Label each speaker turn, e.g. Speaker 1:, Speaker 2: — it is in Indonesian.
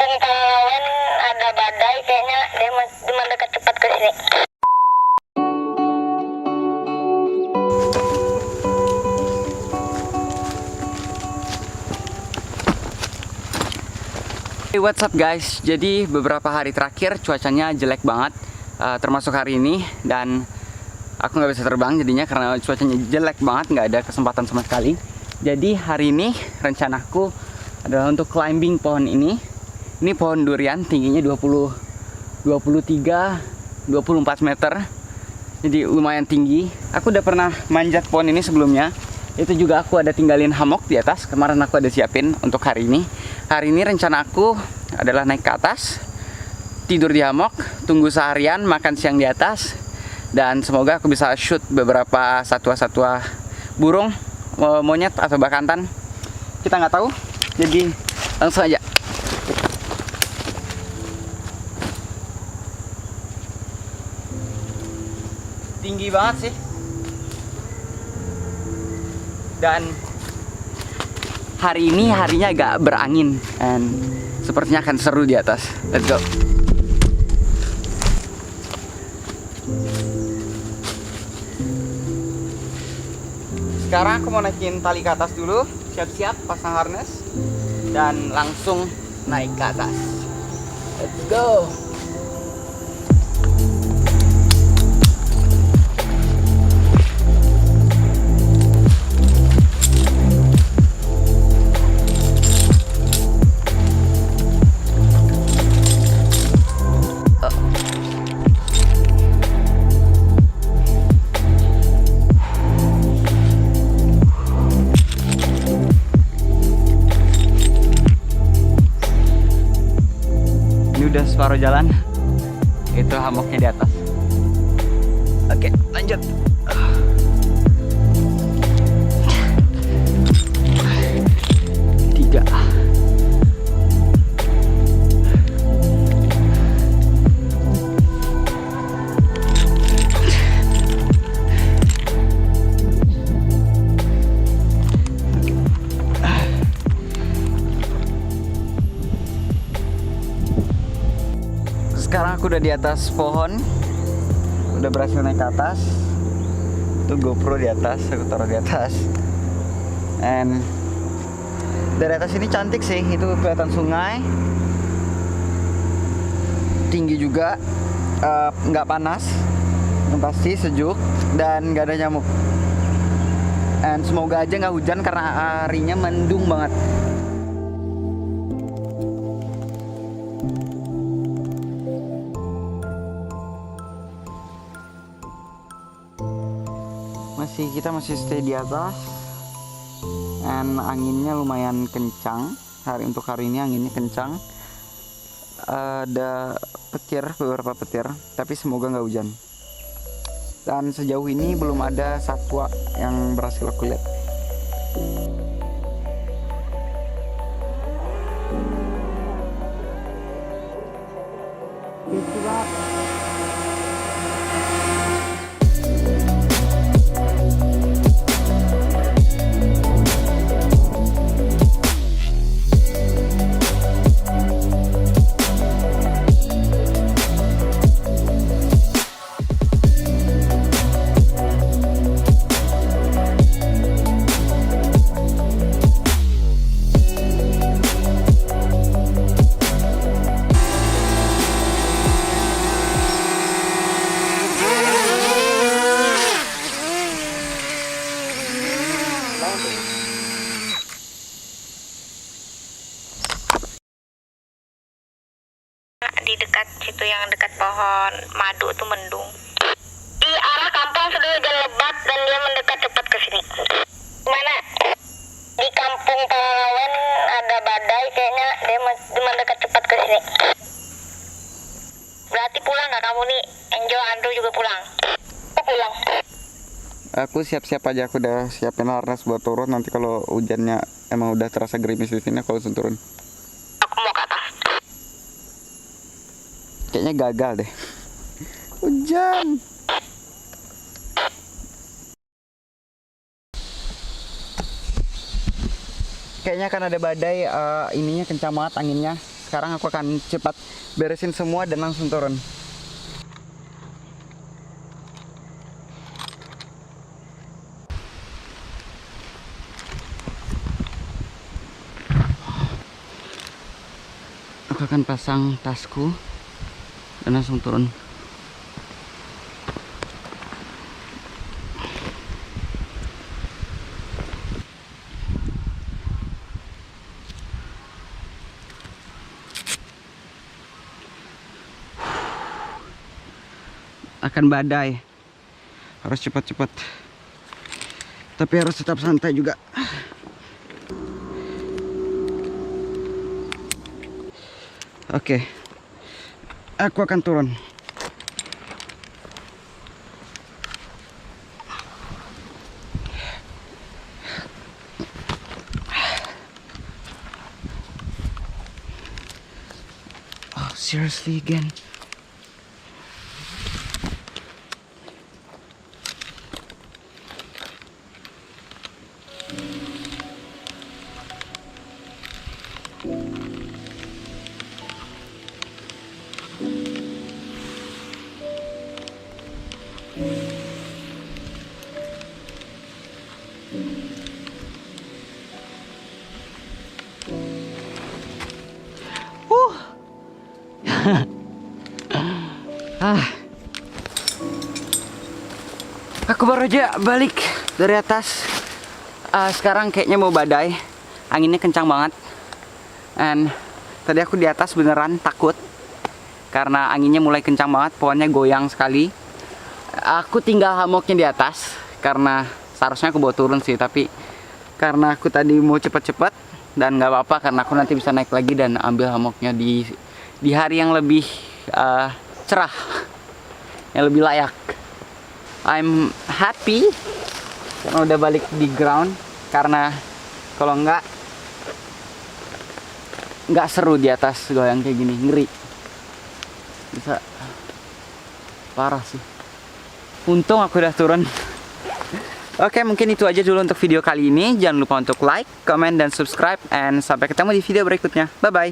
Speaker 1: kampung Pahlawan ada badai, kayaknya dia mendekat cepat ke sini.
Speaker 2: Hey, what's up guys? Jadi beberapa hari terakhir cuacanya jelek banget, termasuk hari ini, dan aku nggak bisa terbang jadinya karena cuacanya jelek banget, nggak ada kesempatan sama sekali. Jadi hari ini rencanaku adalah untuk climbing pohon ini. Ini pohon durian, tingginya 23-24 meter. Jadi lumayan tinggi. Aku udah pernah manjat pohon ini sebelumnya. Itu juga aku ada tinggalin hammock di atas. Kemarin aku ada siapin untuk hari ini. Hari ini rencana aku adalah naik ke atas, tidur di hammock, tunggu seharian, makan siang di atas, dan semoga aku bisa shoot beberapa satwa-satwa burung, monyet atau bakantan. Kita nggak tahu. Jadi langsung aja. Tinggi banget sih. Dan hari ini harinya agak berangin, dan sepertinya akan seru di atas. Let's go. Sekarang aku mau naikin tali ke atas dulu, siap-siap pasang harness, dan langsung naik ke atas. Let's go. Udah separuh jalan, itu hammocknya di atas. Oke, lanjut. Tiga. Sekarang aku udah di atas pohon, udah berhasil naik ke atas. Itu GoPro di atas, aku taruh di atas. And dari atas ini cantik sih, itu kelihatan sungai, tinggi juga, nggak panas, yang pasti sejuk dan nggak ada nyamuk. And semoga aja nggak hujan karena harinya mendung banget. Kita masih stay di atas, dan anginnya lumayan kencang. Untuk hari ini anginnya kencang, ada beberapa petir, tapi semoga nggak hujan. Dan sejauh ini belum ada satwa yang berhasil aku lihat. Itu banget.
Speaker 1: Di dekat situ yang dekat pohon madu tuh mendung. Di arah kampung sudah hujan lebat dan dia mendekat cepat ke sini. Mana? Di kampung Pahlawan ada badai, kayaknya dia mendekat cepat ke sini. Berarti pulang nggak kamu nih? Angel, Andrew juga pulang. Aku pulang.
Speaker 2: Aku siap-siap aja, aku udah siapin harness buat turun. Nanti kalau hujannya emang udah terasa gerimis di sini, aku langsung turun.
Speaker 1: Aku mau ke atas.
Speaker 2: Kayaknya gagal deh. Hujan. Kayaknya akan ada badai, ininya kencang banget anginnya. sekarang aku akan cepat beresin semua dan langsung turun. Aku akan pasang tasku dan langsung turun. Akan badai, harus cepat-cepat, tapi harus tetap santai juga. Oke, aku akan turun. Oh, seriously again? Aku baru aja balik dari atas. Sekarang kayaknya mau badai. Anginnya kencang banget. And tadi aku di atas beneran takut karena anginnya mulai kencang banget, pohonnya goyang sekali. Aku tinggal hammocknya di atas karena seharusnya aku bawa turun sih, tapi karena aku tadi mau cepet-cepet dan nggak apa-apa karena aku nanti bisa naik lagi dan ambil hammocknya di hari yang lebih cerah, yang lebih layak. I'm happy karena udah balik di ground, karena kalau nggak seru di atas goyang kayak gini, ngeri, bisa parah sih. Untung aku udah turun. Oke, mungkin itu aja dulu untuk video kali ini. Jangan lupa untuk like, comment, dan subscribe, and sampai ketemu di video berikutnya. Bye bye.